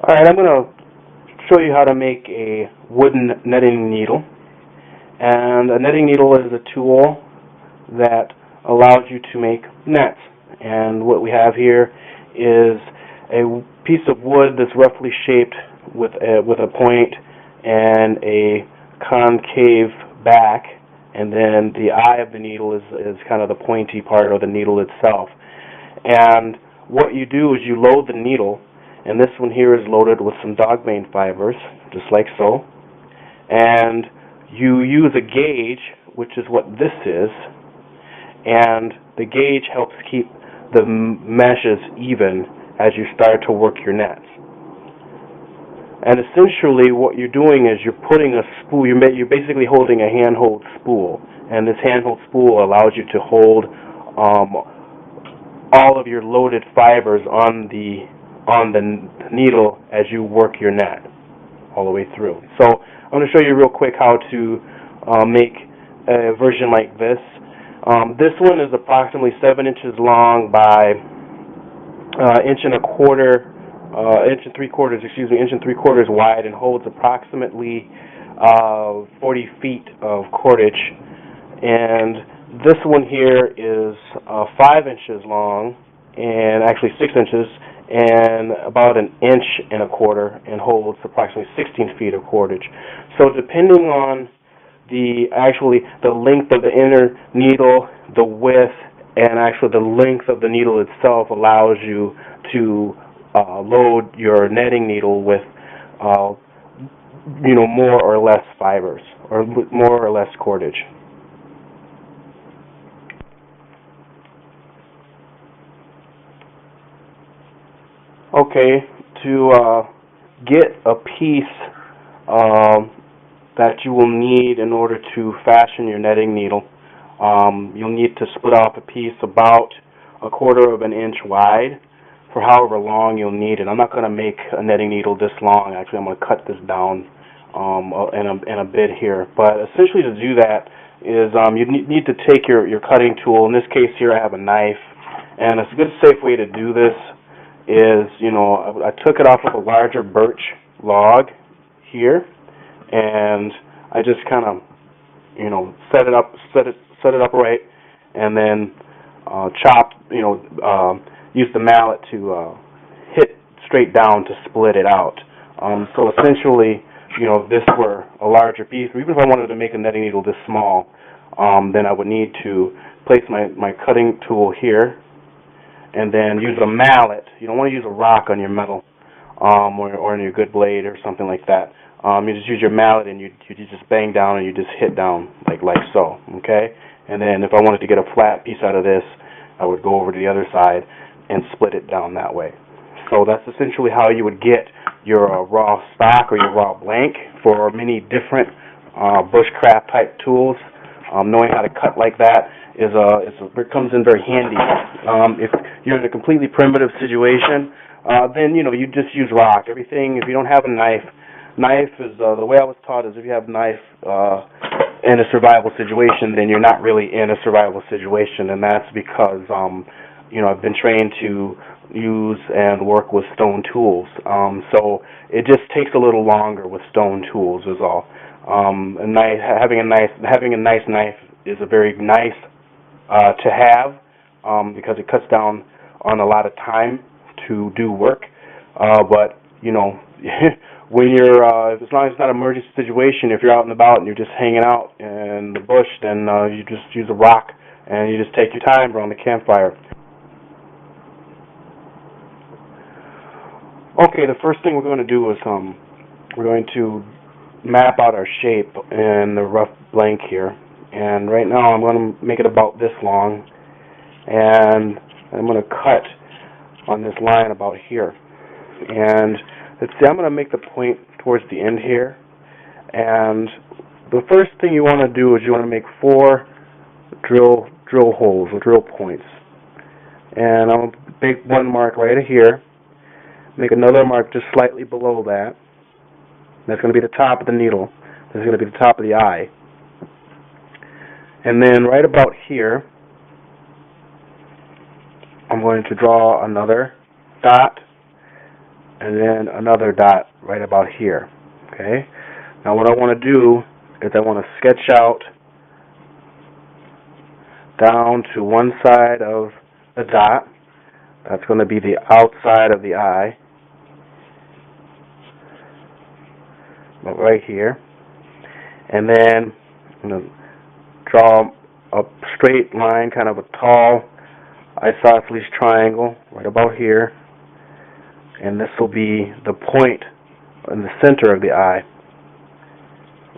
Alright, I'm going to show you how to make a wooden netting needle. And a netting needle is a tool that allows you to make nets. And what we have here is a piece of wood that's roughly shaped with a point and a concave back, and then the eye of the needle is kind of the pointy part of the needle itself. And what you do is you load the needle, and this one here is loaded with some dogbane fibers, just like so. And you use a gauge, which is what this is, and the gauge helps keep the meshes even as you start to work your nets. And essentially what you're doing is you're putting a spool, you're basically holding a handhold spool, and this handhold spool allows you to hold all of your loaded fibers on the needle as you work your net all the way through. So I'm going to show you real quick how to make a version like this. This one is approximately 7 inches long by inch and 3/4 wide, and holds approximately 40 feet of cordage. And this one here is 5 inches long, and actually 6 inches, and about 1.25 inches, and holds approximately 16 feet of cordage. So depending on the length of the inner needle, the width, and actually the length of the needle itself allows you to load your netting needle with more or less fibers, or more or less cordage. Okay, to get a piece that you will need in order to fashion your netting needle, you'll need to split off a piece about 1/4 inch wide for however long you'll need it. I'm not going to make a netting needle this long. Actually, I'm going to cut this down in a bit here. But essentially, to do that is you need to take your cutting tool. In this case here, I have a knife, and a good safe way to do this is, I took it off of a larger birch log here, and I just kind of, set it up right, and then chopped, use the mallet to hit straight down to split it out. So essentially, if this were a larger piece, or even if I wanted to make a netting needle this small, then I would need to place my cutting tool here, and then use a mallet. You don't want to use a rock on your metal, or on your good blade or something like that. You just use your mallet, and you just bang down, and you just hit down like so, okay? And then if I wanted to get a flat piece out of this, I would go over to the other side and split it down that way. So that's essentially how you would get your raw stock or your raw blank for many different bushcraft type tools. Knowing how to cut like that it comes in very handy. If you're in a completely primitive situation, then you just use rock. Everything, if you don't have a knife is the way I was taught is if you have a knife in a survival situation, then you're not really in a survival situation, and that's because I've been trained to use and work with stone tools. So it just takes a little longer with stone tools is all. Having a nice knife is a very nice to have, because it cuts down on a lot of time to do work. But when you're as long as it's not an emergency situation, if you're out and about and you're just hanging out in the bush, then you just use a rock and you just take your time around the campfire. Okay, the first thing we're going to do is we're going to map out our shape in the rough blank here. And right now I'm going to make it about this long, and I'm going to cut on this line about here. And let's see, I'm going to make the point towards the end here. And the first thing you want to do is you want to make 4 drill holes or drill points. And I'm going to make one mark right here. Make another mark just slightly below that. That's going to be the top of the needle. That's going to be the top of the eye. And then right about here, I'm going to draw another dot and then another dot right about here. Okay. Now what I want to do is I want to sketch out down to one side of the dot. That's going to be the outside of the eye, right here. And then I'm going to draw a straight line, kind of a tall isosceles triangle right about here. And this will be the point in the center of the eye,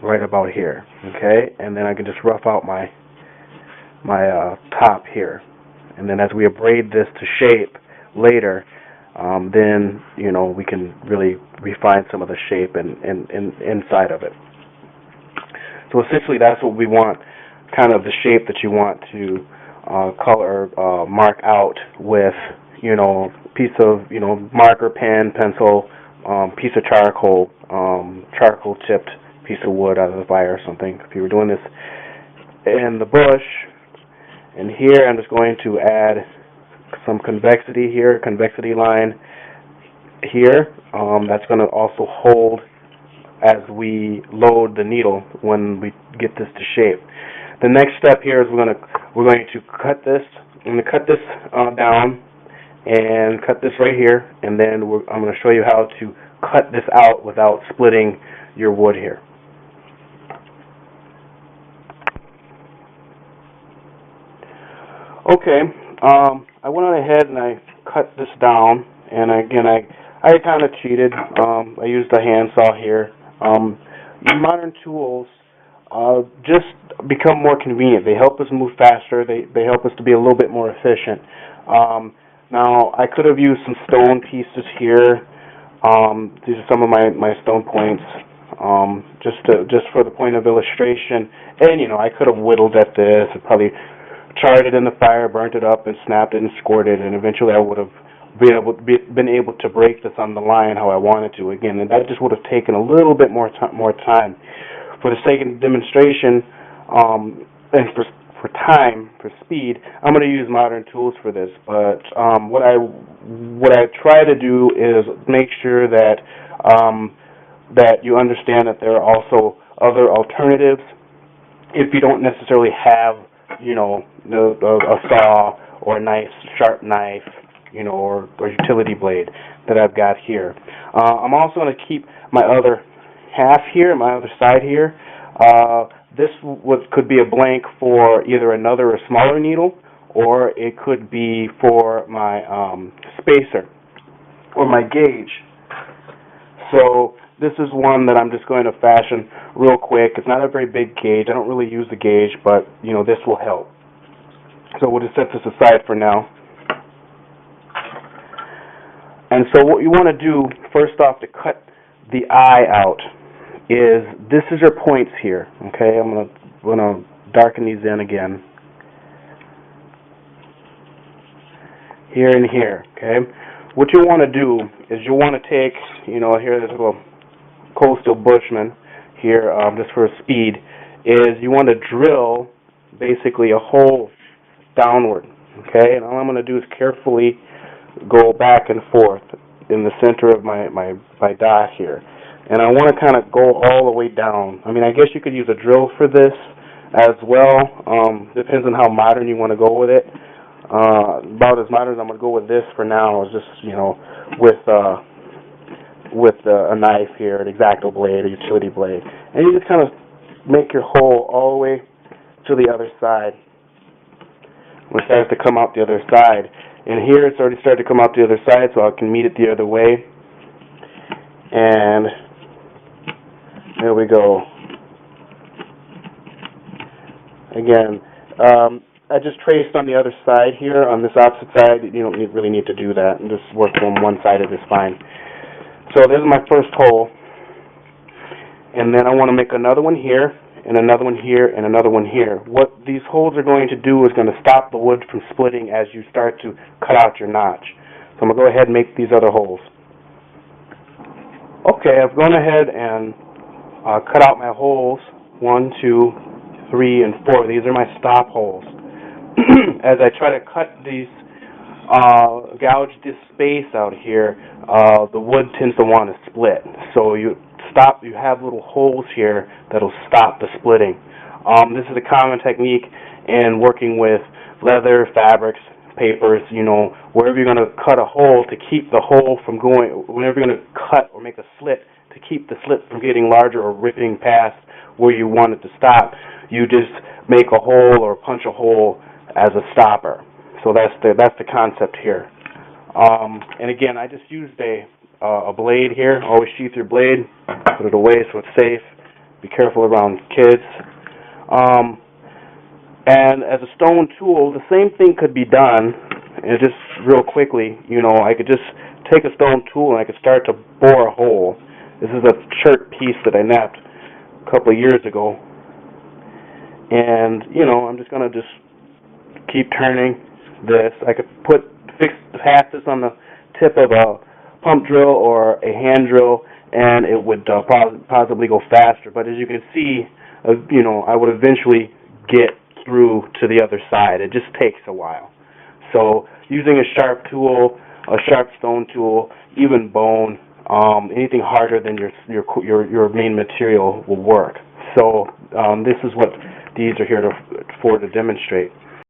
right about here. Okay, and then I can just rough out my top here. And then as we abrade this to shape later, then we can really refine some of the shape and inside of it. So essentially, that's what we want, kind of the shape that you want to color, mark out with, piece of, marker, pen, pencil, piece of charcoal, charcoal tipped piece of wood out of the fire or something. If you were doing this in the bush, and here I'm just going to add some convexity here, convexity line here. That's going to also hold as we load the needle when we get this to shape. The next step here is we're going to cut this. I'm going to cut this down and cut this right here, and then I'm going to show you how to cut this out without splitting your wood here. Okay, I went on ahead and I cut this down, and again I kind of cheated. I used a handsaw here. Modern tools just become more convenient. They help us move faster. They help us to be a little bit more efficient. Now I could have used some stone pieces here. These are some of my stone points, just for the point of illustration. And I could have whittled at this and probably charred it in the fire, burnt it up, and snapped it and scored it, and eventually I would have been able to break this on the line how I wanted to again, and that just would have taken a little bit more time. For the sake of demonstration, and for time, for speed, I'm going to use modern tools for this. But what I try to do is make sure that that you understand that there are also other alternatives if you don't necessarily have a saw or a nice sharp knife, or utility blade that I've got here. I'm also going to keep my other half here, my other side here. This could be a blank for either another or smaller needle, or it could be for my spacer or my gauge. So this is one that I'm just going to fashion real quick. It's not a very big gauge. I don't really use the gauge, but this will help. So we'll just set this aside for now. And so what you want to do first off to cut the eye out is, this is your points here. Okay, I'm gonna darken these in again. Here and here. Okay, what you want to do is you want to take, here this little coastal bushman here, just for speed, is you want to drill basically a hole downward. Okay, and all I'm going to do is carefully go back and forth in the center of my dot here. And I want to kind of go all the way down. I mean, I guess you could use a drill for this as well. Depends on how modern you want to go with it. About as modern as I'm going to go with this for now is just, with a knife here, an X-Acto blade, a utility blade. And you just kind of make your hole all the way to the other side. When it starts to come out the other side. And here it's already started to come out the other side, so I can meet it the other way. And there we go. Again, I just traced on the other side here, on this opposite side. You don't really need to do that, and just work from one side of this fine. So this is my first hole. And then I want to make another one here, and another one here, and another one here. What these holes are going to do is going to stop the wood from splitting as you start to cut out your notch. So I'm going to go ahead and make these other holes. Okay, I've gone ahead and cut out my holes, 1, 2, 3, and 4. These are my stop holes. As I try to cut these gouge this space out here, the wood tends to want to split. So you have little holes here that'll stop the splitting. This is a common technique in working with leather, fabrics, papers, wherever you're going to cut a hole to keep the hole from going, whenever you're going to cut or make a slit, to keep the slit from getting larger or ripping past where you want it to stop, you just make a hole or punch a hole as a stopper. So that's the concept here. And again, I just used a blade here. Always sheath your blade, put it away so it's safe. Be careful around kids. And as a stone tool, the same thing could be done. And just real quickly, I could just take a stone tool and I could start to bore a hole. This is a shirt piece that I napped a couple of years ago. And, I'm just going to just keep turning this. I could pass this on the tip of a pump drill or a hand drill, and it would possibly go faster. But as you can see, I would eventually get through to the other side. It just takes a while. So using a sharp tool, a sharp stone tool, even bone, anything harder than your main material will work. So this is what these are here to demonstrate.